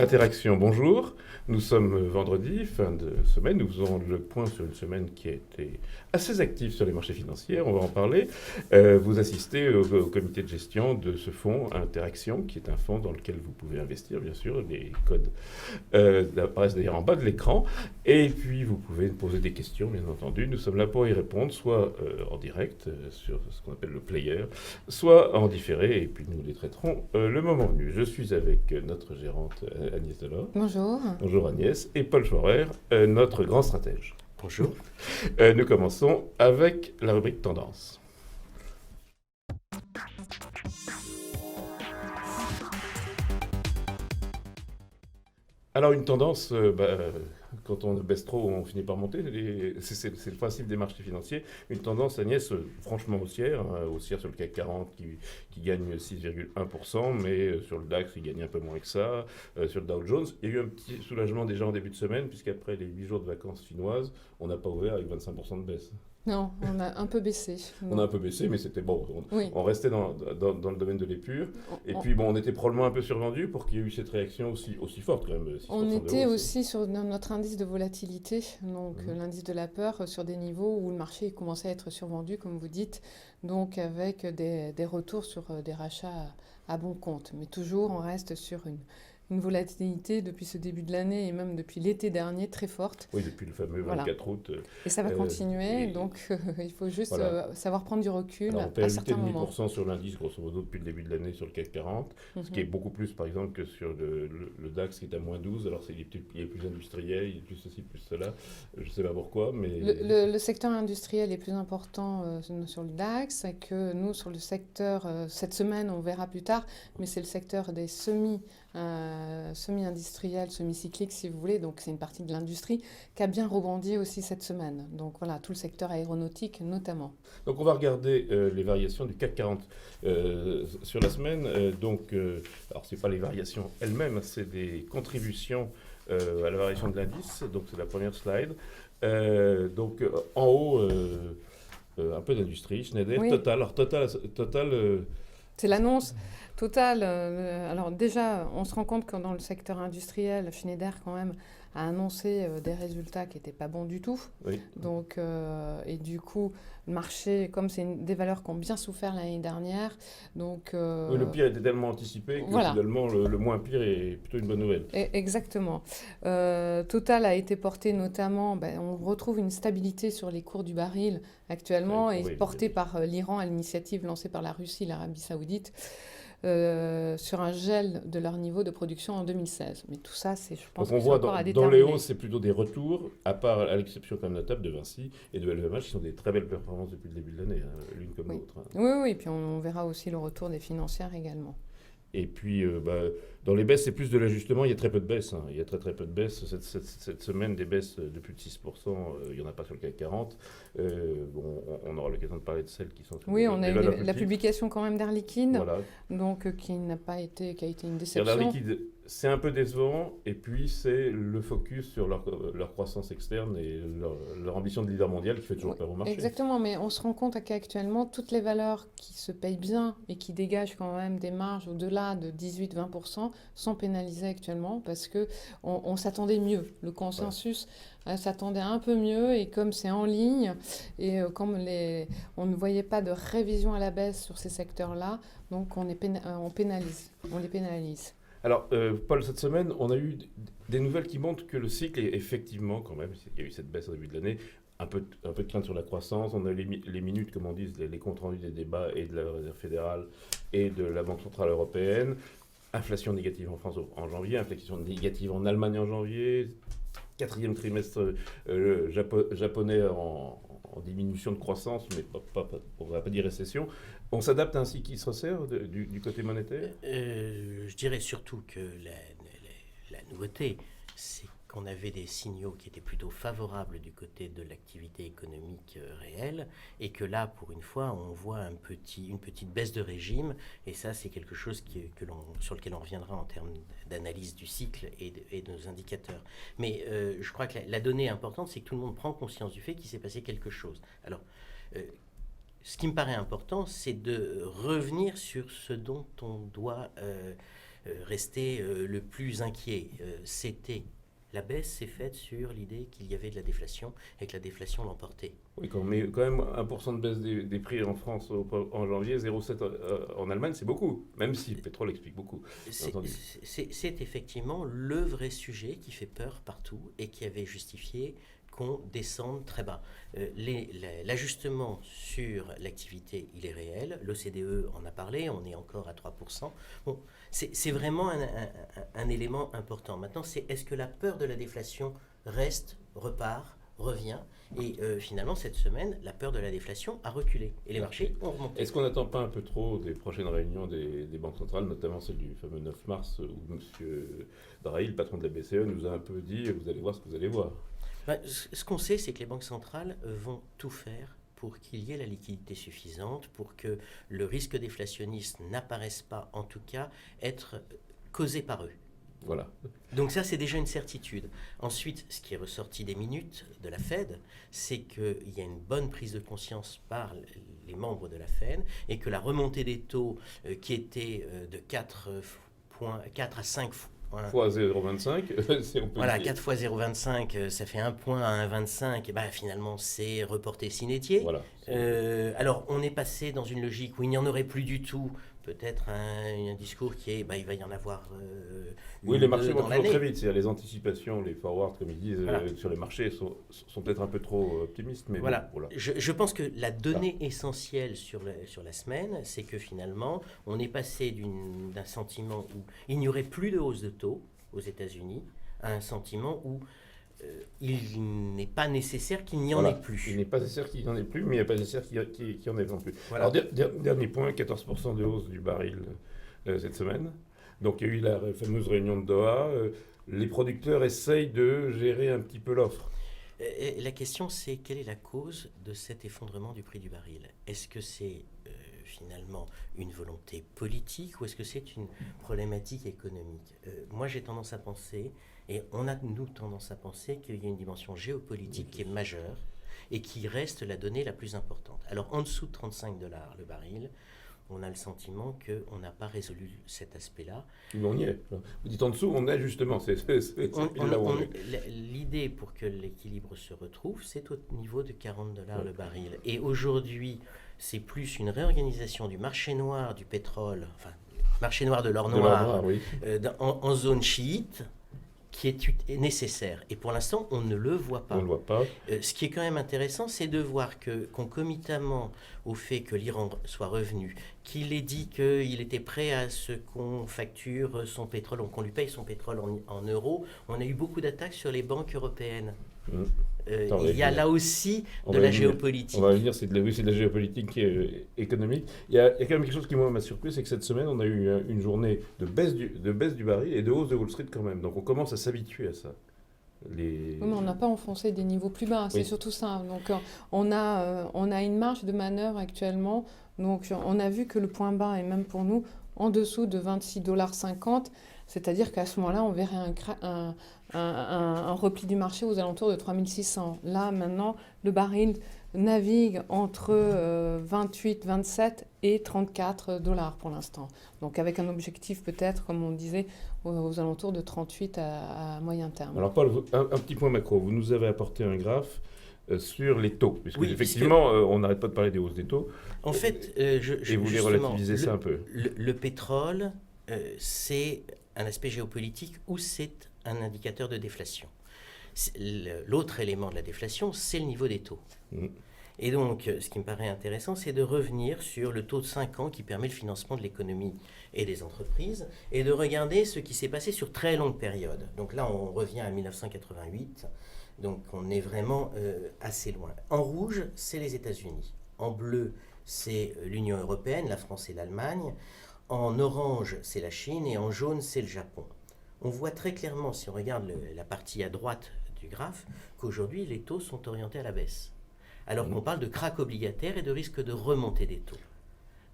Interaction, bonjour. Nous sommes vendredi, fin de semaine. Nous faisons le point sur une semaine qui a été assez active sur les marchés financiers. On va en parler. Vous assistez au comité de gestion de ce fonds Interaction, qui est un fonds dans lequel vous pouvez investir, bien sûr. Les codes apparaissent d'ailleurs en bas de l'écran. Et puis, vous pouvez poser des questions, bien entendu. Nous sommes là pour y répondre, soit en direct, sur ce qu'on appelle le player, soit en différé. Et puis, nous les traiterons le moment venu. Je suis avec notre gérante Agnès Delors. Bonjour. Bonjour Agnès. Et Paul Schwarrer, notre grand stratège. Bonjour. Nous commençons avec la rubrique Tendance. Alors une tendance, quand on baisse trop, on finit par monter. C'est le principe des marchés financiers. Une tendance, Agnès, franchement haussière. Haussière sur le CAC 40 qui gagne 6,1%, mais sur le DAX, il gagne un peu moins que ça. Sur le Dow Jones, il y a eu un petit soulagement déjà en début de semaine, puisqu'après les 8 jours de vacances chinoises, on n'a pas ouvert avec 25% de baisse. Non, on a un peu baissé. On a un peu baissé, mais c'était bon. Oui. On restait dans le domaine de l'épure. Et puis, bon, on était probablement un peu survendu pour qu'il y ait eu cette réaction aussi forte, quand même. 6% On de était hausse. aussi sur notre indice de volatilité, donc l'indice de la peur, sur des niveaux où le marché commençait à être survendu, comme vous dites, donc avec des retours sur des rachats à bon compte. Mais toujours, on reste sur une volatilité depuis ce début de l'année et même depuis l'été dernier très forte. Oui, depuis le fameux 24 août. Et ça va continuer, et- donc il faut juste Voilà. savoir prendre du recul Alors, on perd à certains moments. 8,5% sur l'indice, grosso modo, depuis le début de l'année sur le CAC 40, ce qui est beaucoup plus, par exemple, que sur le DAX qui est à moins 12. Alors, il est plus industriel, il est plus ceci, plus cela. Je ne sais pas pourquoi, mais... Le secteur industriel est plus important sur le DAX que nous sur le secteur, cette semaine on verra plus tard, mais c'est le secteur des semi-industriels, semi-cycliques si vous voulez, donc c'est une partie de l'industrie qui a bien rebondi aussi cette semaine. Donc voilà, tout le secteur aéronautique notamment. Donc, on va regarder les variations du CAC 40 sur la semaine. Alors, ce n'est pas les variations elles-mêmes, c'est des contributions à la variation de l'indice. Donc, c'est la première slide. En haut, un peu d'industrie, Schneider, Oui. Total. Alors, Total, C'est l'annonce totale. Alors déjà, on se rend compte que dans le secteur industriel, Schneider quand même a annoncé des résultats qui n'étaient pas bons du tout. oui. Donc, et du coup, le marché, comme c'est des valeurs qui ont bien souffert l'année dernière, donc... Oui, le pire était tellement anticipé que voilà. finalement, le moins pire est plutôt une bonne nouvelle. Exactement. Total a été porté notamment, on retrouve une stabilité sur les cours du baril actuellement, Oui, et oui, porté oui. par l'Iran à l'initiative lancée par la Russie et l'Arabie Saoudite, sur un gel de leur niveau de production en 2016. Mais tout ça, je pense Donc on que c'est voit encore à dans les déterminer. hausses, c'est plutôt des retours, à l'exception quand même notable de Vinci et de LVMH, qui sont des très belles performances depuis le début de l'année, l'une comme Oui. l'autre. Oui, oui, puis on verra aussi le retour des financières également. Et puis, dans les baisses, c'est plus de l'ajustement. Il y a très peu de baisses. Il y a très peu de baisses. Cette semaine, des baisses de plus de 6%, il n'y en a pas sur le CAC 40. On aura l'occasion de parler de celles qui sont sur Oui, des on a eu valeurs plus la petites. publication quand même d'Air Liquide, Voilà. donc qui a été une C'est-à-dire, déception. l'air liquide, c'est un peu décevant. Et puis, c'est le focus sur leur croissance externe et leur ambition de leader mondial qui fait toujours Oui, peur au marché. exactement, mais on se rend compte qu'actuellement, toutes les valeurs qui se payent bien et qui dégagent quand même des marges au-delà de 18-20% sont pénalisées actuellement parce que on s'attendait mieux. Le consensus s'attendait un peu mieux, et comme c'est en ligne et comme on ne voyait pas de révision à la baisse sur ces secteurs-là, donc on les pénalise. Alors, Paul, cette semaine, on a eu des nouvelles qui montrent que le cycle est effectivement, quand même, il y a eu cette baisse au début de l'année, un peu de crainte sur la croissance. On a les minutes, comme on dit, les comptes rendus des débats et de la Réserve fédérale et de la Banque centrale européenne. Inflation négative en France en janvier, inflation négative en Allemagne en janvier, quatrième trimestre japonais en diminution de croissance, mais on ne va pas dire récession. On s'adapte à un cycle qui se resserre du côté monétaire. Je dirais surtout que la nouveauté, c'est qu'on avait des signaux qui étaient plutôt favorables du côté de l'activité économique réelle, et que là, pour une fois, on voit une petite baisse de régime, et ça, c'est quelque chose sur lequel on reviendra en termes d'analyse du cycle et de nos indicateurs. Mais je crois que la donnée importante, c'est que tout le monde prend conscience du fait qu'il s'est passé quelque chose. Alors, ce qui me paraît important, c'est de revenir sur ce dont on doit restait le plus inquiet, c'était la baisse s'est faite sur l'idée qu'il y avait de la déflation et que la déflation l'emportait. Oui, quand même 1% de baisse des prix en France en janvier, 0,7 en Allemagne, c'est beaucoup, même si le pétrole explique beaucoup. C'est effectivement le vrai sujet qui fait peur partout et qui avait justifié qu'on descende très bas. L'ajustement sur l'activité, il est réel. L'OCDE en a parlé, on est encore à 3%. Bon, c'est vraiment un élément important. Maintenant, est-ce que la peur de la déflation reste, repart, revient? Et finalement, cette semaine, la peur de la déflation a reculé et les marchés ont remonté. Est-ce qu'on n'attend pas un peu trop des prochaines réunions des banques centrales, notamment celle du fameux 9 mars, où M. Draghi, le patron de la BCE, nous a un peu dit « vous allez voir ce que vous allez voir ». Ce qu'on sait, c'est que les banques centrales vont tout faire pour qu'il y ait la liquidité suffisante, pour que le risque déflationniste n'apparaisse pas, en tout cas, être causé par eux. Voilà. Donc ça, c'est déjà une certitude. Ensuite, ce qui est ressorti des minutes de la Fed, c'est qu'il y a une bonne prise de conscience par les membres de la Fed et que la remontée des taux qui était de 4 à 5 fois 0,25, si on peut voilà, dire. 4 fois 0,25, ça fait 1 point à 1,25, et ben, finalement c'est reporté sine die. Voilà. Alors on est passé dans une logique où il n'y en aurait plus du tout, peut-être un discours qui est, il va y en avoir oui, les marchés vont dans toujours l'année. très vite, c'est-à-dire les anticipations, les forwards, comme ils disent, Voilà. sur les marchés sont peut-être un peu trop optimistes, mais Voilà. bon, voilà. Je pense que la donnée essentielle sur la semaine, c'est que finalement, on est passé d'un sentiment où il n'y aurait plus de hausse de taux aux États-Unis à un sentiment où il n'est pas nécessaire qu'il n'y en ait plus. Il n'est pas nécessaire qu'il n'y en ait plus, mais il n'est pas nécessaire qu'il y en ait non plus. Voilà. Alors, dernier point, 14% de hausse du baril cette semaine. Donc, il y a eu la fameuse réunion de Doha. Les producteurs essayent de gérer un petit peu l'offre. La question, c'est quelle est la cause de cet effondrement du prix du baril? Est-ce que c'est finalement une volonté politique ou est-ce que c'est une problématique économique? Moi, j'ai tendance à penser, et on a, nous, tendance à penser qu'il y a une dimension géopolitique qui est majeure et qui reste la donnée la plus importante. Alors, en dessous de 35 $ le baril, on a le sentiment qu'on n'a pas résolu cet aspect-là. Mais on y est. Vous dites en dessous, on est justement. C'est là où on est. L'idée pour que l'équilibre se retrouve, c'est au niveau de 40 $ le baril. Et aujourd'hui, c'est plus une réorganisation du marché noir du pétrole, enfin, marché noir de l'or noir, oui. en zone chiite, qui est nécessaire. Et pour l'instant, on ne le voit pas. On ne le voit pas. Ce qui est quand même intéressant, c'est de voir que concomitamment au fait que l'Iran soit revenu, qu'il ait dit qu'il était prêt à ce qu'on facture son pétrole, qu'on lui paye son pétrole en euros, on a eu beaucoup d'attaques sur les banques européennes. Il y a là aussi de la géopolitique. On va venir, c'est de la géopolitique économique. Il y a quand même quelque chose qui m'a surpris, c'est que cette semaine, on a eu une journée de baisse du baril et de hausse de Wall Street quand même. Donc on commence à s'habituer à ça. Oui, mais on n'a pas enfoncé des niveaux plus bas, c'est surtout ça. Donc on a une marge de manœuvre actuellement. Donc on a vu que le point bas est même pour nous en dessous de 26,50 $. C'est-à-dire qu'à ce moment-là, on verrait un repli du marché aux alentours de 3600. Là, maintenant, le baril navigue entre 28, 27 et 34 $ pour l'instant. Donc avec un objectif peut-être, comme on disait, aux alentours de 38 à moyen terme. Alors Paul, un petit point macro. Vous nous avez apporté un graphe sur les taux, puisque oui, effectivement, on n'arrête pas de parler des hausses des taux. En fait, et vous voulez relativiser ça un peu. Le pétrole, c'est un aspect géopolitique ou c'est un indicateur de déflation. L'autre élément de la déflation, c'est le niveau des taux. Et donc, ce qui me paraît intéressant, c'est de revenir sur le taux de 5 ans qui permet le financement de l'économie et des entreprises, et de regarder ce qui s'est passé sur très longue période. Donc là, on revient à 1988, donc on est vraiment assez loin. En rouge, c'est les États-Unis. En bleu, c'est l'Union européenne, la France et l'Allemagne. En orange, c'est la Chine, et en jaune, c'est le Japon. On voit très clairement, si on regarde la partie à droite du graphe, qu'aujourd'hui, les taux sont orientés à la baisse. Alors qu'on parle de krach obligataire et de risque de remontée des taux.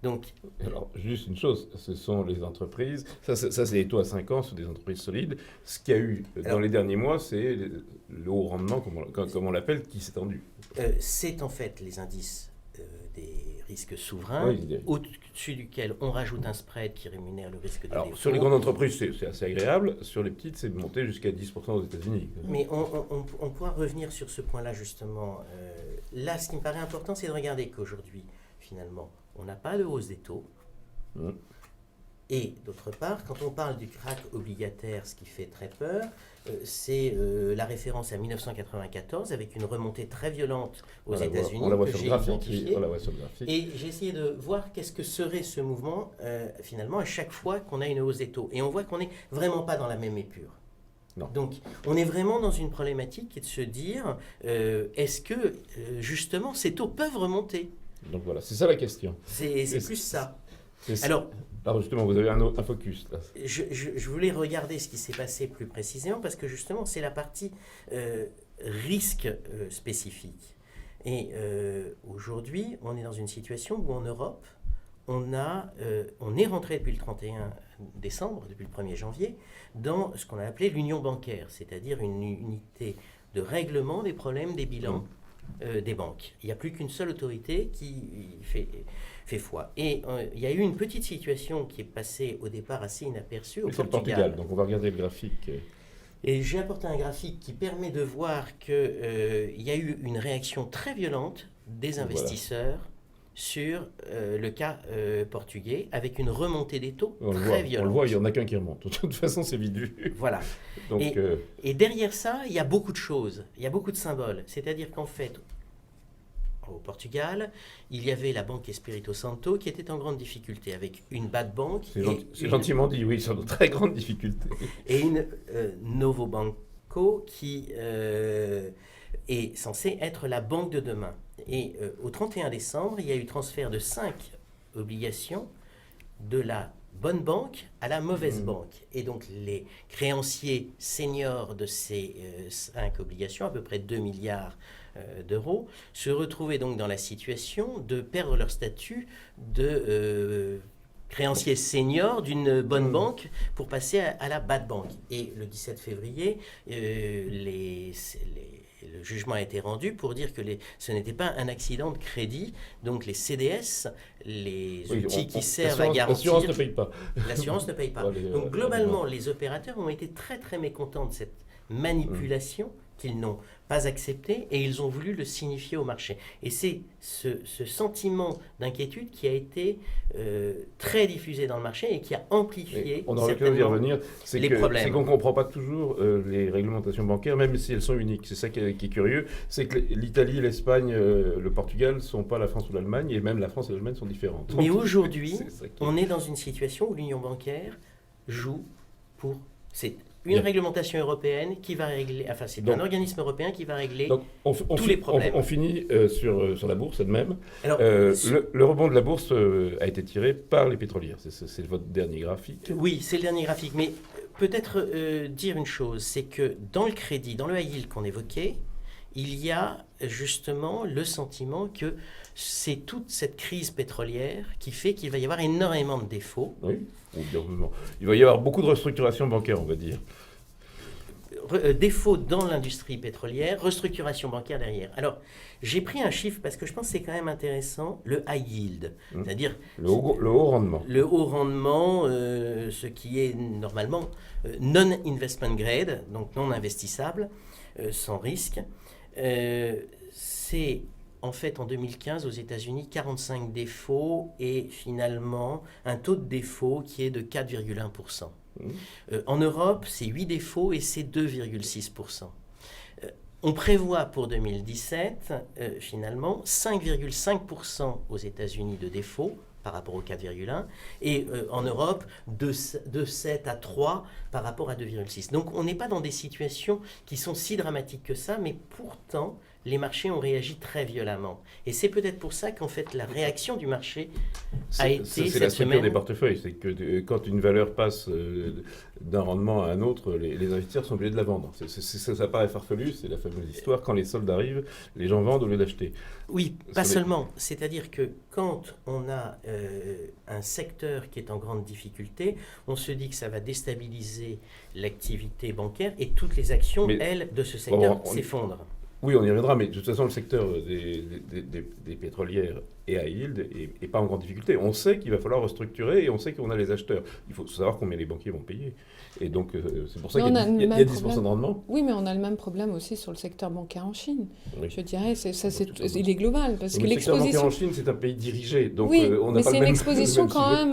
Donc, alors, juste une chose, ce sont les entreprises, ça c'est les taux à 5 ans, ce sont des entreprises solides. Ce qu'il y a eu dans les derniers mois, c'est le haut rendement, comme on l'appelle, qui s'est tendu. C'est en fait les indices des risque souverain, Oui, au-dessus duquel on rajoute un spread qui rémunère le risque de alors, défaut. sur les grandes entreprises, c'est assez agréable. Sur les petites, c'est monté jusqu'à 10% aux États-Unis. Mais on pourra revenir sur ce point-là justement. Là, ce qui me paraît important, c'est de regarder qu'aujourd'hui, finalement, on n'a pas de hausse des taux. Mmh. Et d'autre part, quand on parle du crack obligataire, ce qui fait très peur, c'est la référence à 1994 avec une remontée très violente aux États-Unis on la voit que sur le j'ai graphique. identifiée. On la voit sur le graphique. Et j'ai essayé de voir qu'est-ce que serait ce mouvement finalement à chaque fois qu'on a une hausse des taux. Et on voit qu'on n'est vraiment pas dans la même épure. Non. Donc on est vraiment dans une problématique qui est de se dire est-ce que justement ces taux peuvent remonter? Donc voilà, c'est ça la question. C'est plus ça. Alors justement, vous avez un focus là. Je voulais regarder ce qui s'est passé plus précisément parce que justement c'est la partie risque spécifique. Et aujourd'hui, on est dans une situation où en Europe, on est rentré depuis le 31 décembre, depuis le 1er janvier, dans ce qu'on a appelé l'union bancaire, c'est-à-dire une unité de règlement des problèmes des bilans des banques. Il n'y a plus qu'une seule autorité qui fait foi. Et il y a eu une petite situation qui est passée au départ assez inaperçue au C'est Portugal. le Portugal, donc on va regarder le graphique. Et j'ai apporté un graphique qui permet de voir qu'il y a eu une réaction très violente des investisseurs sur le cas portugais, avec une remontée des taux très violente. On le voit, il n'y en a qu'un qui remonte. De toute façon, c'est vite vu. Voilà. Donc, et derrière ça, il y a beaucoup de choses, il y a beaucoup de symboles. C'est-à-dire qu'en fait, au Portugal, il y avait la banque Espírito Santo qui était en grande difficulté, avec une bad bank. C'est gentiment dit, oui, sur de très grandes difficultés. Et une Novo Banco qui est censée être la banque de demain. Et au 31 décembre, il y a eu transfert de 5 obligations de la bonne banque à la mauvaise banque. Et donc les créanciers seniors de ces 5 obligations, à peu près 2 milliards d'euros, se retrouvaient donc dans la situation de perdre leur statut de créancier senior d'une bonne banque pour passer à la bad bank. Et le 17 février, le jugement a été rendu pour dire que ce n'était pas un accident de crédit. Donc les CDS, les outils qui servent à garantir... L'assurance ne paye pas. L'assurance ne paye pas. Donc globalement, les opérateurs ont été très très mécontents de cette manipulation qu'ils n'ont pas acceptée et ils ont voulu le signifier au marché. Et c'est ce sentiment d'inquiétude qui a été très diffusé dans le marché et qui a amplifié on aurait pu y revenir, les problèmes. C'est qu'on ne comprend pas toujours les réglementations bancaires, même si elles sont uniques. C'est ça qui est curieux, c'est que l'Italie, l'Espagne, le Portugal ne sont pas la France ou l'Allemagne, et même la France et l'Allemagne sont différentes. Mais aujourd'hui, on est dans une situation où l'union bancaire joue pour... C'est une réglementation européenne qui va régler... Enfin, c'est un organisme européen qui va régler tous les problèmes. On finit sur la bourse elle-même. Alors, le rebond de la bourse a été tiré par les pétrolières. C'est votre dernier graphique. Oui, c'est le dernier graphique. Mais peut-être dire une chose, c'est que dans le crédit, dans le high yield qu'on évoquait, il y a justement le sentiment que c'est toute cette crise pétrolière qui fait qu'il va y avoir énormément de défauts. Oui, il va y avoir beaucoup de restructuration bancaire, on va dire. Défauts dans l'industrie pétrolière, restructuration bancaire derrière. Alors, j'ai pris un chiffre parce que je pense que c'est quand même intéressant, le high yield, c'est-à-dire le haut rendement. Le haut rendement, ce qui est normalement non-investment grade, donc non investissable, sans risque. C'est en fait en 2015 aux États-Unis 45 défauts et finalement un taux de défaut qui est de 4,1%. En Europe, c'est 8 défauts et c'est 2,6%. On prévoit pour 2017, finalement, 5,5% aux États-Unis de défauts par rapport au 4,1 et en Europe, de 7 à 3 par rapport à 2,6. Donc on n'est pas dans des situations qui sont si dramatiques que ça, mais pourtant, les marchés ont réagi très violemment. Et c'est peut-être pour ça qu'en fait, la réaction du marché a été cette semaine... C'est la structure des portefeuilles. C'est que quand une valeur passe d'un rendement à un autre, les investisseurs sont obligés de la vendre. Ça paraît farfelu, c'est la fameuse histoire. Quand les soldes arrivent, les gens vendent au lieu d'acheter. Oui, pas seulement. C'est-à-dire que quand on a un secteur qui est en grande difficulté, on se dit que ça va déstabiliser l'activité bancaire et toutes les actions, elles, de ce secteur s'effondrent. Oui, on y reviendra, mais de toute façon, le secteur des pétrolières et à Yield est pas en grande difficulté. On sait qu'il va falloir restructurer et on sait qu'on a les acheteurs. Il faut savoir combien les banquiers vont payer. Et donc, c'est pour ça Mais qu'il on a le y a même 10% problème. de rendement. Oui, mais on a le même problème aussi sur le secteur bancaire en Chine. Oui. Je dirais, Totalement. il est global, parce que Mais le secteur bancaire l'exposition... en Chine, c'est un pays dirigé. Donc, Oui, on n'a mais pas c'est le une même, exposition le même quand sujet.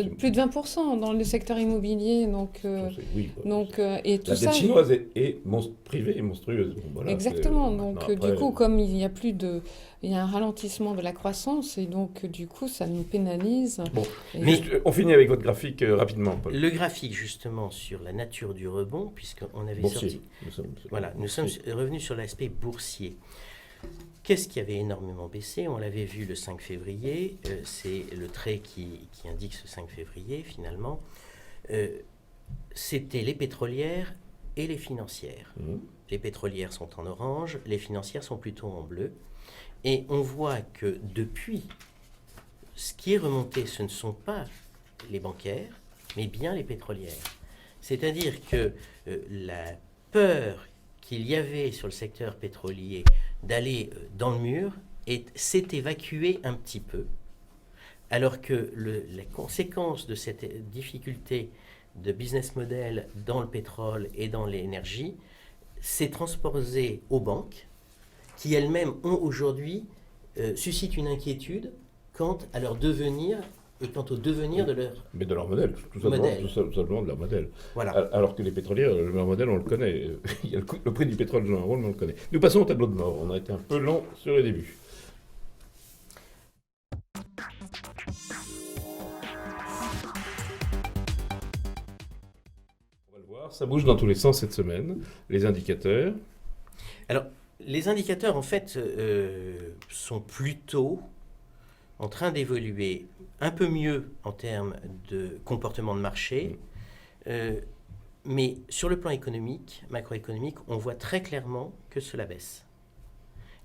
même plus de 20% dans le secteur immobilier. Oui, Et tout la ça... dette chinoise privée est monstrueuse. Bon, voilà, Exactement. c'est- Donc, maintenant, après, du coup, comme il y a plus de... Il y a un ralentissement de la croissance, et donc, du coup, ça nous pénalise. Bon, Et- juste, on finit avec votre graphique rapidement, Paul. Le graphique, justement, sur la nature du rebond, puisqu'on avait Boursier. sorti... Voilà, Nous sommes revenus sur l'aspect boursier. Qu'est-ce qui avait énormément baissé? On l'avait vu le 5 février, c'est le trait qui indique ce 5 février finalement. C'était les pétrolières et les financières. Les pétrolières sont en orange, les financières sont plutôt en bleu. Et on voit que depuis, ce qui est remonté, ce ne sont pas les bancaires, mais bien les pétrolières. C'est-à-dire que la peur qu'il y avait sur le secteur pétrolier d'aller dans le mur s'est évacuée un petit peu, alors que la conséquence de cette difficulté de business model dans le pétrole et dans l'énergie s'est transposée aux banques, qui elles-mêmes ont aujourd'hui suscitent une inquiétude quant à leur devenir et quant au devenir de leur... Mais de leur modèle, tout simplement de leur modèle. Voilà. Alors que les pétrolières, leur modèle, on le connaît. Il y a le prix du pétrole joue un rôle, mais on le connaît. Nous passons au tableau de bord. On a été un peu lent sur les débuts. On va le voir, ça bouge dans tous les sens cette semaine. Les indicateurs. Alors, les indicateurs, en fait, sont plutôt en train d'évoluer un peu mieux en termes de comportement de marché, mais sur le plan économique, macroéconomique, on voit très clairement que cela baisse.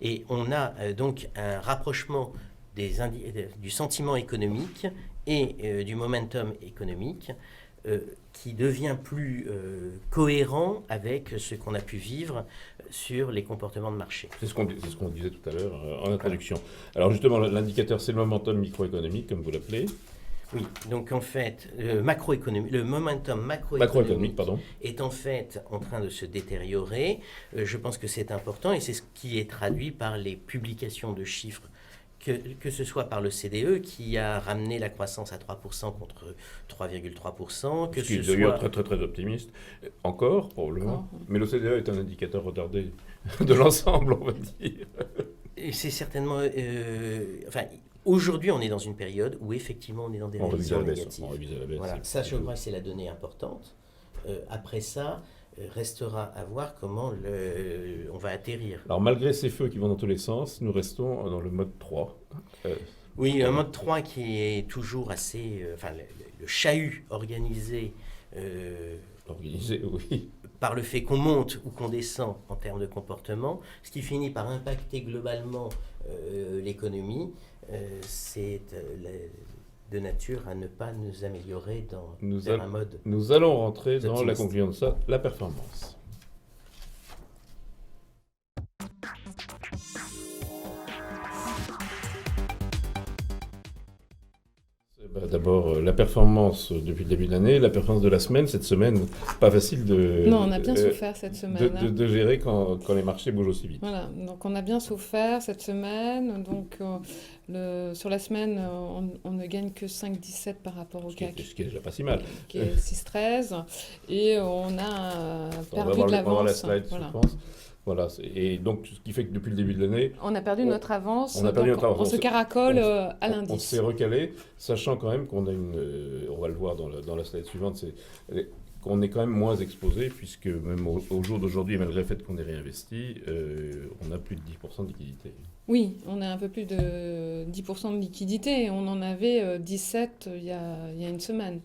Et on a donc un rapprochement du sentiment économique et du momentum économique qui devient plus cohérent avec ce qu'on a pu vivre sur les comportements de marché. C'est ce qu'on disait tout à l'heure en introduction. Alors justement, l'indicateur, c'est le momentum microéconomique, comme vous l'appelez. Oui, donc en fait, le momentum Macroéconomique, pardon. est en fait en train de se détériorer. Je pense que c'est important et c'est ce qui est traduit par les publications de chiffres, que ce soit par le CDE qui a ramené la croissance à 3% contre 3,3%, que Ce qui est ce d'ailleurs soit... très très optimiste, encore probablement. Encore. Mais le CDE est un indicateur retardé de l'ensemble, on va dire. Et c'est certainement... enfin, aujourd'hui, on est dans une période où effectivement on est dans des révisions négatives. On révise à la baisse. Voilà, ça je crois que c'est la donnée importante. Après ça, restera à voir comment on va atterrir. Alors malgré ces feux qui vont dans tous les sens, nous restons dans le mode 3. Oui, un mode 3 qui est toujours assez... enfin, le chahut organisé... Organisé, oui. par le fait qu'on monte ou qu'on descend en termes de comportement, ce qui finit par impacter globalement l'économie, c'est de nature à ne pas nous améliorer vers un mode... Nous allons rentrer dans la optimiste. conclusion de ça, la performance. D'abord, la performance depuis le début de l'année, la performance de la semaine. Cette semaine, pas facile de... Non, on a bien souffert cette semaine. De gérer quand les marchés bougent aussi vite. Voilà, donc on a bien souffert cette semaine. Donc sur la semaine, on ne gagne que 5,17 par rapport au CAC. Ce qui est déjà pas si mal. Qui est 6,13. Et on a perdu de On va voir la l'avance. slide, Voilà. je pense. Voilà, et donc ce qui fait que depuis le début de l'année, On a perdu notre avance. on a perdu notre avance. On se caracole à on l'indice. s'est recalé, sachant quand même qu'on a on va le voir dans la slide suivante, qu'on est quand même moins exposé, puisque même au jour d'aujourd'hui, malgré le fait qu'on ait réinvesti, on a plus de 10% de liquidité. Oui, on a un peu plus de 10% de liquidité. On en avait 17 il y a une semaine.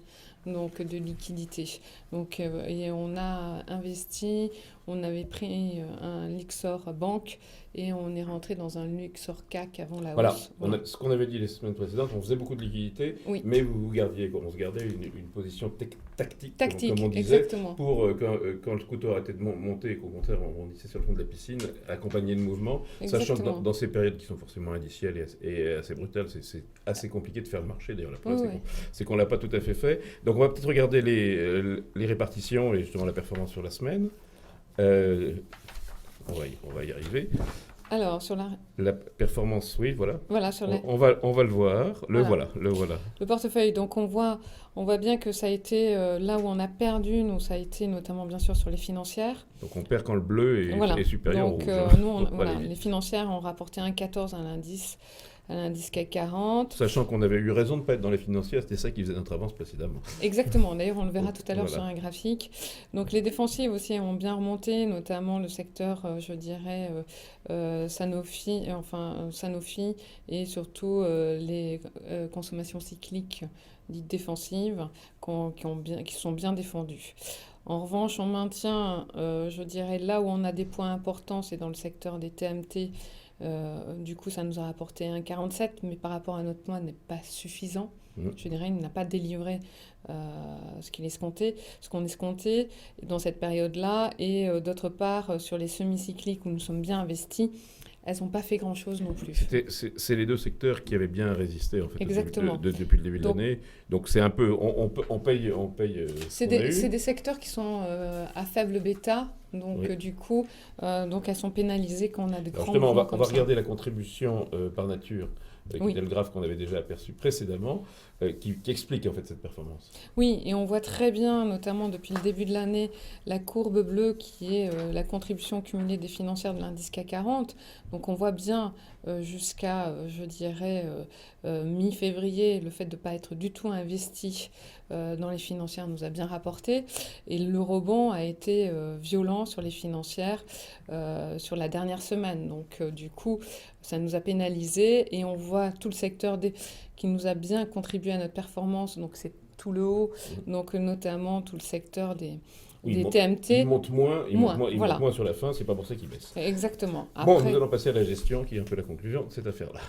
Donc de liquidité. Donc, et on a investi on avait pris un Luxor Banque et on est rentré dans un Luxor CAC avant la Voilà, hausse. ce qu'on avait dit les semaines précédentes, on faisait beaucoup de liquidités, Oui. mais on se gardait une position tactique, Tactique, comme on disait, exactement. pour quand le couteau arrêtait de monter et qu'au contraire on bondissait sur le fond de la piscine, accompagner le mouvement, sachant que dans ces périodes qui sont forcément indicielles et assez brutales, c'est assez compliqué de faire le marché. D'ailleurs, la preuve, c'est qu'on ne l'a pas tout à fait fait. Donc on va peut-être regarder les répartitions et justement la performance sur la semaine. On va y arriver. Alors, sur la performance, oui, voilà. Voilà, sur on va le voir. Le voilà. Le portefeuille, donc on voit bien que ça a été là où on a perdu, nous, ça a été notamment bien sûr sur les financières. Donc on perd quand le bleu est supérieur donc, au rouge. Nous, les financières ont rapporté 1,14 à l'indice CAC 40. Sachant qu'on avait eu raison de ne pas être dans les financières, c'était ça qui faisait notre avance précédemment. Exactement, d'ailleurs on le verra tout à l'heure sur un graphique. Donc les défensives aussi ont bien remonté, notamment le secteur, je dirais, Sanofi et surtout les consommations cycliques dites défensives qui sont bien défendues. En revanche, on maintient, je dirais, là où on a des points importants, c'est dans le secteur des TMT. Du coup, ça nous a rapporté 1,47, mais par rapport à notre mois, n'est pas suffisant. Je dirais, il n'a pas délivré ce qu'on escomptait dans cette période-là. Et d'autre part, sur les semi-cycliques où nous sommes bien investis, elles n'ont pas fait grand-chose non plus. C'est les deux secteurs qui avaient bien résisté en fait, exactement. Depuis le début de l'année. Donc c'est un peu, on paye. C'est des secteurs qui sont à faible bêta. Donc du coup, elles sont pénalisées quand on a de grands mouvements comme ça. On va regarder la contribution par nature, qui était le graphe qu'on avait déjà aperçu précédemment, qui explique en fait cette performance. Oui, et on voit très bien, notamment depuis le début de l'année, la courbe bleue qui est la contribution cumulée des financières de l'indice CAC 40. Donc on voit bien jusqu'à, je dirais, mi-février, le fait de ne pas être du tout investi dans les financières nous a bien rapporté. Et le rebond a été violent sur les financières sur la dernière semaine. Donc du coup, ça nous a pénalisé et on voit tout le secteur qui nous a bien contribué à notre performance. Donc c'est tout le haut, donc notamment tout le secteur des TMT. Il monte moins sur la fin, c'est pas pour ça qu'il baisse. Exactement. Bon, nous allons passer à la gestion, qui est un peu la conclusion de cette affaire-là.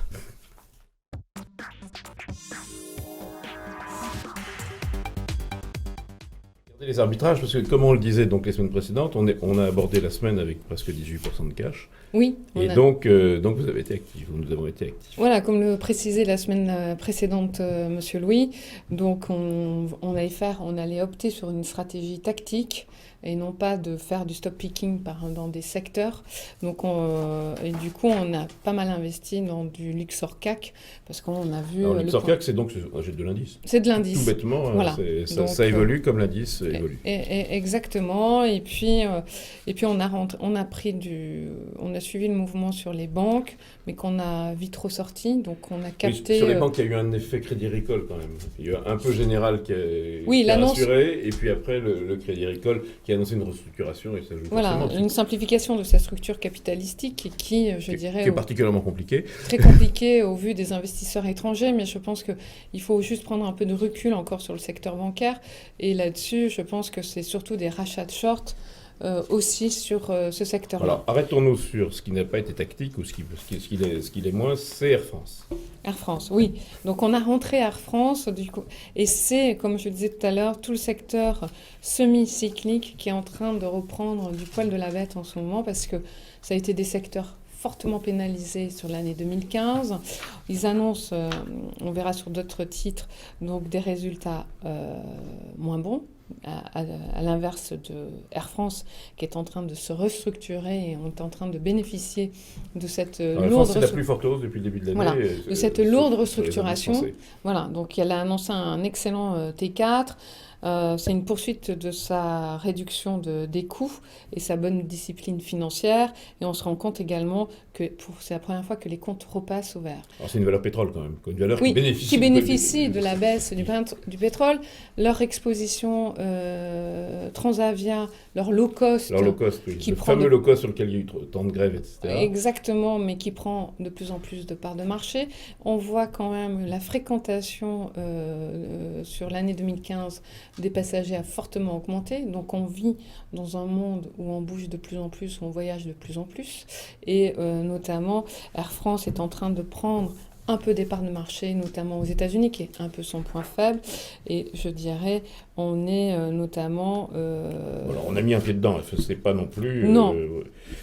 Les arbitrages, parce que comme on le disait donc les semaines précédentes, on a abordé la semaine avec presque 18% de cash. Oui. Donc vous avez été actifs, nous avons été actifs. Voilà, comme le précisait la semaine précédente Monsieur Louis, donc on allait opter sur une stratégie tactique et non pas de faire du stop picking dans des secteurs. Donc et du coup, on a pas mal investi dans du Luxor CAC parce qu'on a vu. Alors, Luxor CAC, c'est donc de l'indice. C'est de l'indice. Tout bêtement, voilà. Ça évolue comme l'indice évolue. Exactement. Et puis on a suivi le mouvement sur les banques, mais qu'on a vite ressorti. Donc on a capté. Sur les banques, il y a eu un effet Crédit Agricole quand même. Il y a eu un peu général qui a rassuré, et puis après le Crédit Agricole qui a annoncé une restructuration et ça joue forcément. Une simplification de sa structure capitalistique qui est particulièrement compliquée. Très compliquée au vu des investisseurs étrangers, mais je pense qu'il faut juste prendre un peu de recul encore sur le secteur bancaire. Et là-dessus, je pense que c'est surtout des rachats de short aussi sur ce secteur-là. Alors, arrêtons-nous sur ce qui n'a pas été tactique ou ce qui l'est moins, c'est Air France. Air France, oui. Donc on a rentré Air France, du coup, et c'est, comme je le disais tout à l'heure, tout le secteur semi-cyclique qui est en train de reprendre du poil de la bête en ce moment, parce que ça a été des secteurs fortement pénalisés sur l'année 2015. Ils annoncent, on verra sur d'autres titres, donc des résultats moins bons, à l'inverse de Air France, qui est en train de se restructurer et on est en train de bénéficier de cette lourde... C'est la plus forte hausse depuis le début de l'année. Voilà, de cette lourde restructuration. Voilà, donc elle a annoncé un excellent T4. C'est une poursuite de sa réduction des coûts et sa bonne discipline financière. Et on se rend compte également que c'est la première fois que les comptes repassent au vert. Alors c'est une valeur pétrole quand même, une valeur qui bénéficie de la baisse du pétrole. Leur exposition Transavia, leur low cost. Alors, low cost, oui. Qui Le prend fameux low cost sur lequel il y a eu tant de grèves, etc. Exactement, mais qui prend de plus en plus de parts de marché. On voit quand même la fréquentation sur l'année 2015 des passagers a fortement augmenté. Donc on vit dans un monde où on bouge de plus en plus, où on voyage de plus en plus. Et notamment, Air France est en train de prendre un peu des parts de marché, notamment aux États-Unis, qui est un peu son point faible. Et je dirais, on est notamment... Alors, on a mis un pied dedans, c'est pas non plus... Non.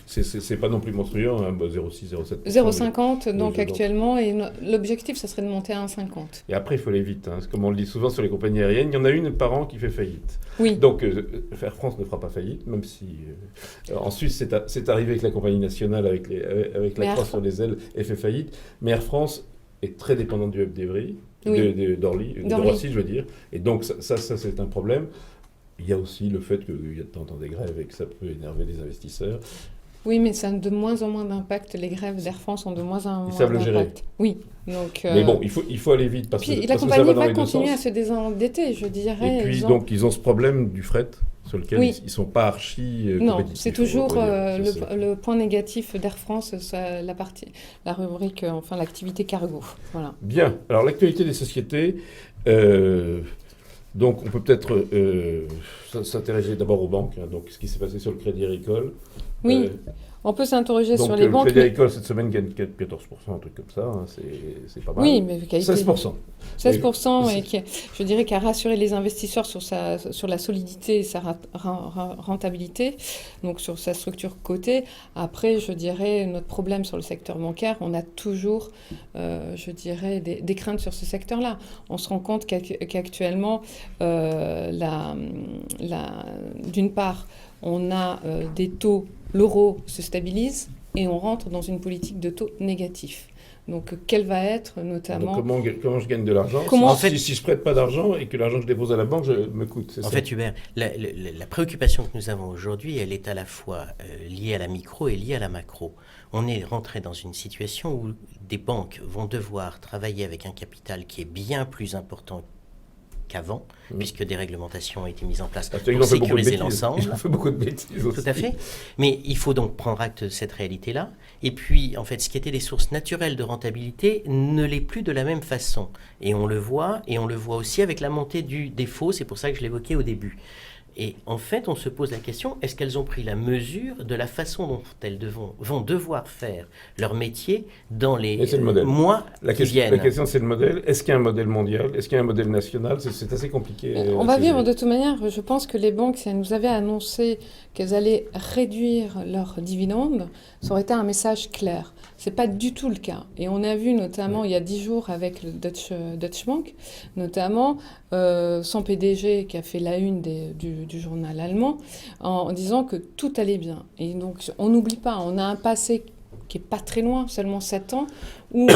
C'est pas non plus monstrueux, hein, 0,6, 0,7%. 0,50 donc actuellement, et l'objectif, ça serait de monter à 1,50. Et après, il faut aller vite. Hein. Comme on le dit souvent sur les compagnies aériennes, il y en a une par an qui fait faillite. Oui. Donc, Air France ne fera pas faillite, même si... en Suisse, c'est arrivé avec la compagnie nationale, avec la croix sur les ailes, et fait faillite. Mais Air France est très dépendante du hub d'Evry, d'Orly, de Roissy, je veux dire. Et donc, ça c'est un problème. Il y a aussi le fait qu'il y a de temps en temps des grèves et que ça peut énerver les investisseurs. Oui, mais ça a de moins en moins d'impact. Les grèves d'Air France ont de moins en moins d'impact. Ils savent le gérer. Oui. Donc, mais bon, il faut aller vite parce que la compagnie ça va va continuer à se désendetter, je dirais. Et puis, donc, ils ont ce problème du fret sur lequel ils ne sont pas archi compétitifs. Non, c'est toujours le point négatif d'Air France, la rubrique, enfin l'activité cargo. Voilà. Bien. Alors, l'actualité des sociétés... donc, on peut peut-être s'intéresser d'abord aux banques, hein, donc ce qui s'est passé sur le Crédit Agricole. Oui, on peut s'interroger sur les banques. Le Crédit Agricole, cette semaine, gagne 14%, un truc comme ça, hein, c'est pas mal. Oui, mais 16%. 16%, et je dirais qui a rassuré les investisseurs sur la solidité et sa rentabilité, donc sur sa structure cotée. Après, je dirais, notre problème sur le secteur bancaire, on a toujours, je dirais, des craintes sur ce secteur-là. On se rend compte qu'actuellement, d'une part, on a des taux, l'euro se stabilise et on rentre dans une politique de taux négatif. Donc, quel va être notamment... Donc, comment je gagne de l'argent si je ne prête pas d'argent et que l'argent que je dépose à la banque me coûte, En fait, Hubert, la préoccupation que nous avons aujourd'hui, elle est à la fois liée à la micro et liée à la macro. On est rentré dans une situation où des banques vont devoir travailler avec un capital qui est bien plus important qu'avant, puisque des réglementations ont été mises en place pour sécuriser l'ensemble. Ils ont fait beaucoup de bêtises aussi. Tout à fait. Mais il faut donc prendre acte de cette réalité-là. Et puis, en fait, ce qui était des sources naturelles de rentabilité ne l'est plus de la même façon. Et on le voit aussi avec la montée du défaut. C'est pour ça que je l'évoquais au début. Et en fait, on se pose la question, est-ce qu'elles ont pris la mesure de la façon dont elles vont devoir faire leur métier dans les mois qui viennent? La question, c'est le modèle. Est-ce qu'il y a un modèle mondial? Est-ce qu'il y a un modèle national? C'est assez compliqué. On va vivre de toute manière. Je pense que les banques, si elles nous avaient annoncé qu'elles allaient réduire leurs dividendes, ça aurait été un message clair. Ce n'est pas du tout le cas. Et on a vu notamment il y a 10 jours avec le Deutsche Bank, notamment son PDG qui a fait la une du journal allemand en disant que tout allait bien. Et donc on n'oublie pas, on a un passé qui n'est pas très loin, seulement 7 ans, où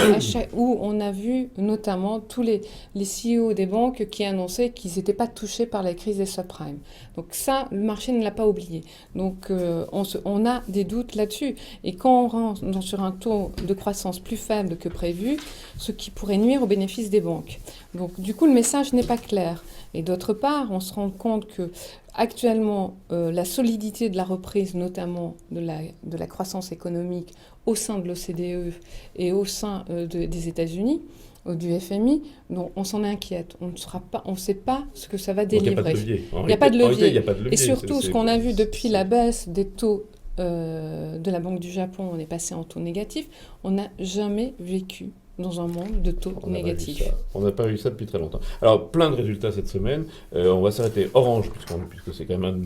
on a vu notamment tous les CEO des banques qui annonçaient qu'ils n'étaient pas touchés par la crise des subprimes. Donc ça, le marché ne l'a pas oublié. Donc on a des doutes là-dessus. Et quand on rentre sur un taux de croissance plus faible que prévu, ce qui pourrait nuire aux bénéfices des banques. Donc du coup, le message n'est pas clair. Et d'autre part, on se rend compte que actuellement, la solidité de la reprise, notamment de la croissance économique au sein de l'OCDE et au sein des États-Unis, du FMI, donc on s'en inquiète. On ne sait pas ce que ça va délivrer. Il n'y a pas de levier. Et surtout, ce qu'on a vu depuis la baisse des taux de la Banque du Japon, on est passé en taux négatif, on n'a jamais vécu dans un monde de taux négatifs. On n'a pas vu ça depuis très longtemps. Alors, plein de résultats cette semaine. On va s'arrêter Orange, puisque c'est quand même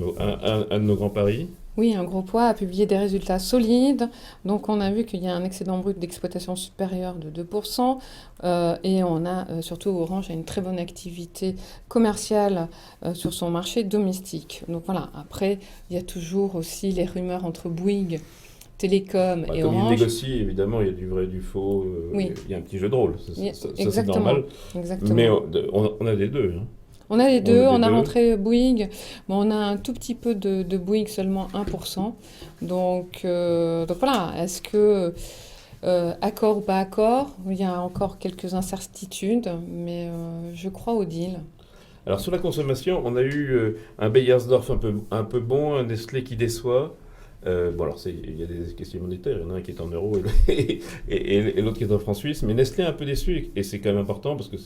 un de nos grands paris. Oui, un gros poids a publié des résultats solides. Donc, on a vu qu'il y a un excédent brut d'exploitation supérieur de 2%. Et on a surtout Orange a une très bonne activité commerciale sur son marché domestique. Donc voilà, après, il y a toujours aussi les rumeurs entre Bouygues, Télécom et comme Orange. Comme ils négocient, évidemment, il y a du vrai, du faux, il y a un petit jeu de rôle. Ça c'est normal. Exactement. Mais on a des deux. Hein. On a les deux, on a rentré Bouygues, mais on a un tout petit peu de Bouygues, seulement 1%. Donc voilà, est-ce que accord ou pas accord? Il y a encore quelques incertitudes, mais je crois au deal. Alors sur la consommation, on a eu un Beiersdorf un peu bon, un Nestlé qui déçoit. Bon alors il y a des questions monétaires, il y en a un qui est en euros et l'autre qui est en francs suisses, mais Nestlé est un peu déçu et c'est quand même important parce que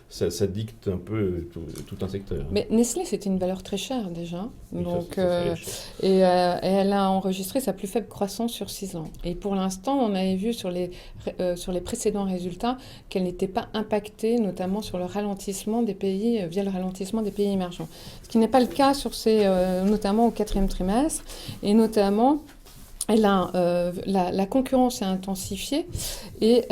ça dicte un peu tout un secteur. Mais Nestlé, c'était une valeur très chère déjà, Oui, donc, ça, c'est cher. et elle a enregistré sa plus faible croissance sur 6 ans. Et pour l'instant, on avait vu sur les précédents résultats qu'elle n'était pas impactée, notamment sur le ralentissement des pays, via le ralentissement des pays émergents. Ce qui n'est pas le cas notamment au 4e trimestre, et notamment la concurrence s'est intensifiée et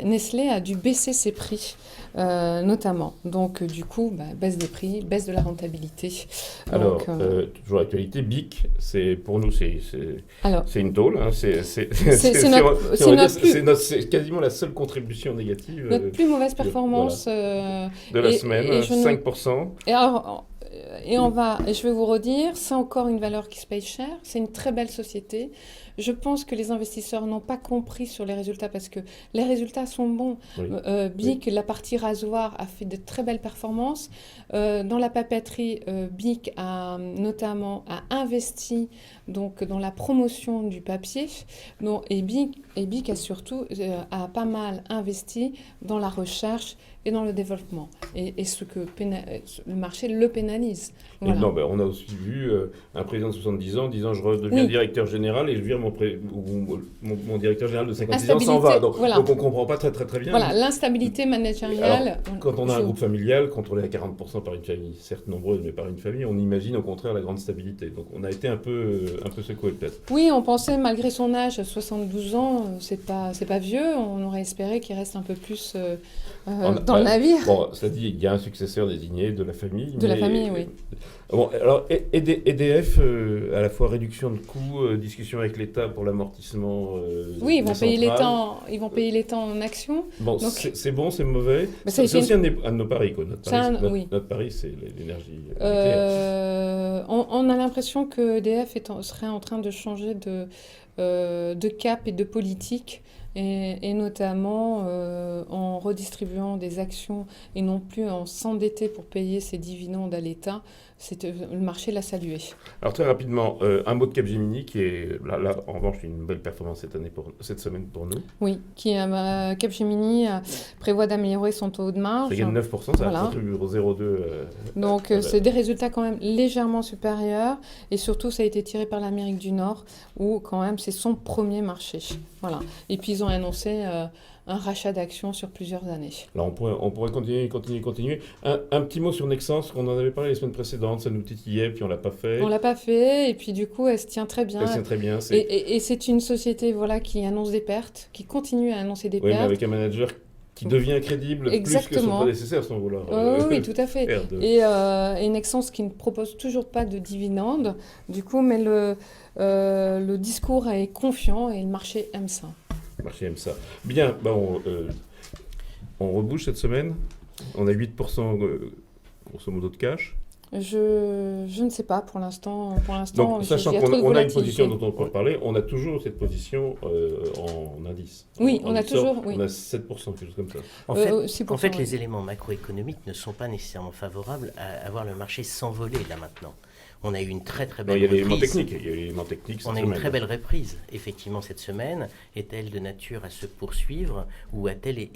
Nestlé a dû baisser ses prix, notamment. Donc, du coup, baisse des prix, baisse de la rentabilité. Alors, Donc, toujours l'actualité, BIC, pour nous, c'est une tôle. Hein, c'est quasiment la seule contribution négative notre plus mauvaise performance de la semaine, 5%. Et je vais vous redire, c'est encore une valeur qui se paye cher, c'est une très belle société. Je pense que les investisseurs n'ont pas compris sur les résultats parce que les résultats sont bons. Oui. BIC, la partie rasoir, a fait de très belles performances. Dans la papeterie, BIC a notamment investi donc, dans la promotion du papier. Et BIC a surtout a pas mal investi dans la recherche et dans le développement. Et ce que le marché le pénalise. Voilà. Non, on a aussi vu un président de 70 ans disant je redeviens directeur général et je vire mon directeur général de 56 ans s'en va. Donc, donc on ne comprend pas très bien. Voilà, l'instabilité managériale. Alors, quand on a un groupe familial, contrôlé à 40% par une famille, certes nombreuse, mais par une famille, on imagine au contraire la grande stabilité. Donc on a été un peu secoué peut-être. Oui, on pensait malgré son âge, 72 ans, c'est pas vieux, on aurait espéré qu'il reste un peu plus dans le navire. Bon, cela dit, il y a un successeur désigné de la famille. La famille, oui. Bon, alors EDF, à la fois réduction de coûts, discussion avec l'État pour l'amortissement. Oui, ils vont payer les temps en action. Bon, donc, c'est bon, c'est mauvais. C'est aussi un de nos paris, quoi. Notre pari, c'est l'énergie nucléaire. On a l'impression que EDF serait en train de changer de cap et de politique. Et notamment en redistribuant des actions et non plus en s'endetter pour payer ses dividendes à l'État. Le marché l'a salué. Alors très rapidement, un mot de Capgemini qui est là en revanche une belle performance cette semaine pour nous. Oui, Capgemini prévoit d'améliorer son taux de marge. Ça gagne 9%, ça contribue au 0,2. Donc c'est des résultats quand même légèrement supérieurs et surtout ça a été tiré par l'Amérique du Nord où quand même c'est son premier marché. Voilà. Et puis ils ont annoncé un rachat d'actions sur plusieurs années. Alors on pourrait continuer. Un petit mot sur Nexans, qu'on en avait parlé les semaines précédentes, ça nous titillait, puis on l'a pas fait. On l'a pas fait, et puis du coup elle se tient très bien. Elle se tient très bien. Et c'est une société qui annonce des pertes, qui continue à annoncer des pertes. Mais avec un manager qui devient crédible. Exactement. Plus que son prédécesseur, sans vouloir. Oui, tout à fait. Et Nexans qui ne propose toujours pas de dividendes, du coup, mais le discours est confiant et le marché aime ça. Le marché aime ça. Bien, on rebouche cette semaine. On a 8% grosso modo de cash. Je ne sais pas pour l'instant. Donc, sachant qu'on a une position dont on peut parler, on a toujours cette position en indice. Oui, on a toujours. On a 7%, quelque chose comme ça. En fait, les éléments macroéconomiques ne sont pas nécessairement favorables à avoir le marché s'envoler là maintenant. On a eu une très très belle reprise. Il y a les éléments techniques. On a eu une très belle reprise, effectivement, cette semaine. Est-elle de nature à se poursuivre ou a-t-elle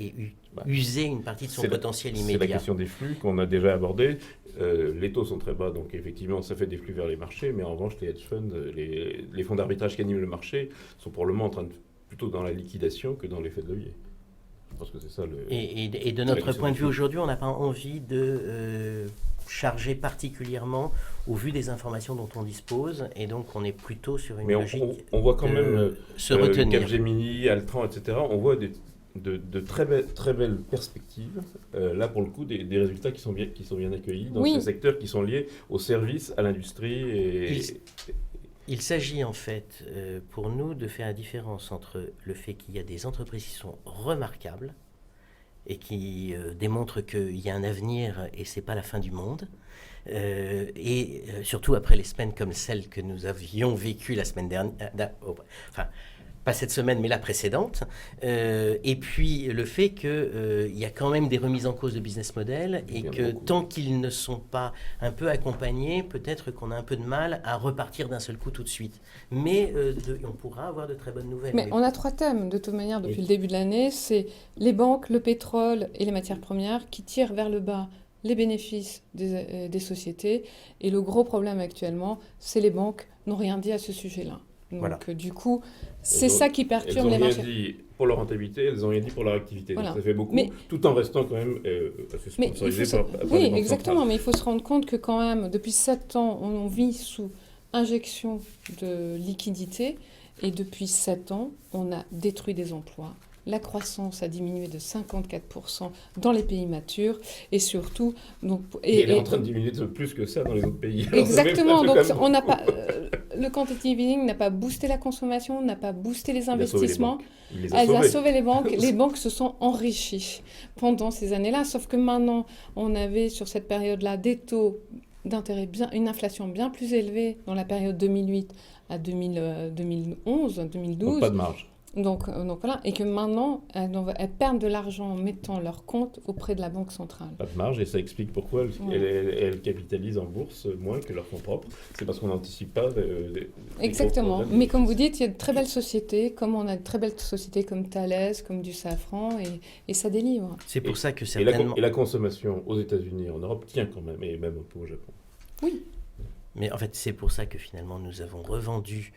usé une partie de son potentiel immédiat ? C'est la question des flux qu'on a déjà abordé. Les taux sont très bas, donc effectivement, ça fait des flux vers les marchés. Mais en revanche, les hedge funds, les fonds d'arbitrage qui animent le marché sont pour le moment plutôt dans la liquidation que dans l'effet de levier. Je pense que c'est ça Et de notre point de vue aujourd'hui, on n'a pas envie de charger particulièrement au vu des informations dont on dispose, et donc on est plutôt sur une logique on voit quand même se retenir. Capgemini, Altran, etc. On voit de très belles perspectives. Là, pour le coup, des résultats qui sont bien accueillis dans ces secteurs qui sont liés aux services, à l'industrie. Il s'agit en fait pour nous de faire la différence entre le fait qu'il y a des entreprises qui sont remarquables et qui démontrent qu'il y a un avenir et c'est pas la fin du monde. Surtout après les semaines comme celle que nous avions vécue la semaine dernière. pas cette semaine, mais la précédente. Et puis le fait qu'il y a quand même des remises en cause de business model et que tant qu'ils ne sont pas un peu accompagnés, peut-être qu'on a un peu de mal à repartir d'un seul coup tout de suite. Mais on pourra avoir de très bonnes nouvelles. Mais on a 3 thèmes, de toute manière, depuis le début de l'année. C'est les banques, le pétrole et les matières premières qui tirent vers le bas les bénéfices des sociétés. Et le gros problème actuellement, c'est les banques n'ont rien dit à ce sujet-là. Donc, voilà. Du coup, c'est ça qui perturbe les marchés. Elles n'ont rien dit pour leur rentabilité, elles n'ont rien dit pour leur activité. Voilà. Donc ça fait beaucoup, tout en restant quand même assez sponsorisé par les oui, banques exactement. centrales. Mais il faut se rendre compte que quand même, depuis 7 ans, on vit sous injection de liquidités. Et depuis 7 ans, on a détruit des emplois. La croissance a diminué de 54% dans les pays matures et surtout... Donc, et elle est en train de diminuer de plus que ça dans les autres pays. Exactement, donc on n'a pas, le quantitative easing n'a pas boosté la consommation, n'a pas boosté les investissements. Elle a sauvé les banques. Les banques se sont enrichies pendant ces années-là, sauf que maintenant, on avait sur cette période-là des taux d'intérêt, une inflation bien plus élevée dans la période 2008 à 2011, 2012. Donc pas de marge. Donc voilà, et que maintenant, elles perdent de l'argent en mettant leur compte auprès de la Banque centrale. Pas de marge, et ça explique pourquoi elles capitalisent en bourse moins que leurs fonds propres. C'est parce qu'on n'anticipe pas Exactement, mais comme vous dites, il y a de très belles sociétés, comme on a de très belles sociétés comme Thales, comme du Safran, et ça délivre. C'est pour ça que certainement... Et la consommation aux États-Unis et en Europe tient quand même, et même un peu au Japon. Oui. Mais en fait, c'est pour ça que finalement, nous avons revendu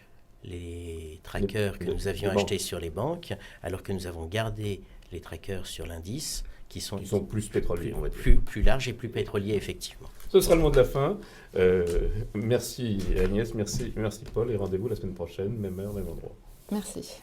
les trackers que nous avions achetés sur les banques, alors que nous avons gardé les trackers sur l'indice, qui sont plus pétroliers, on va dire. Plus larges et plus pétroliers, effectivement. Ce sera le mot de la fin. Merci Agnès, merci Paul, et rendez-vous la semaine prochaine, même heure, même endroit. Merci.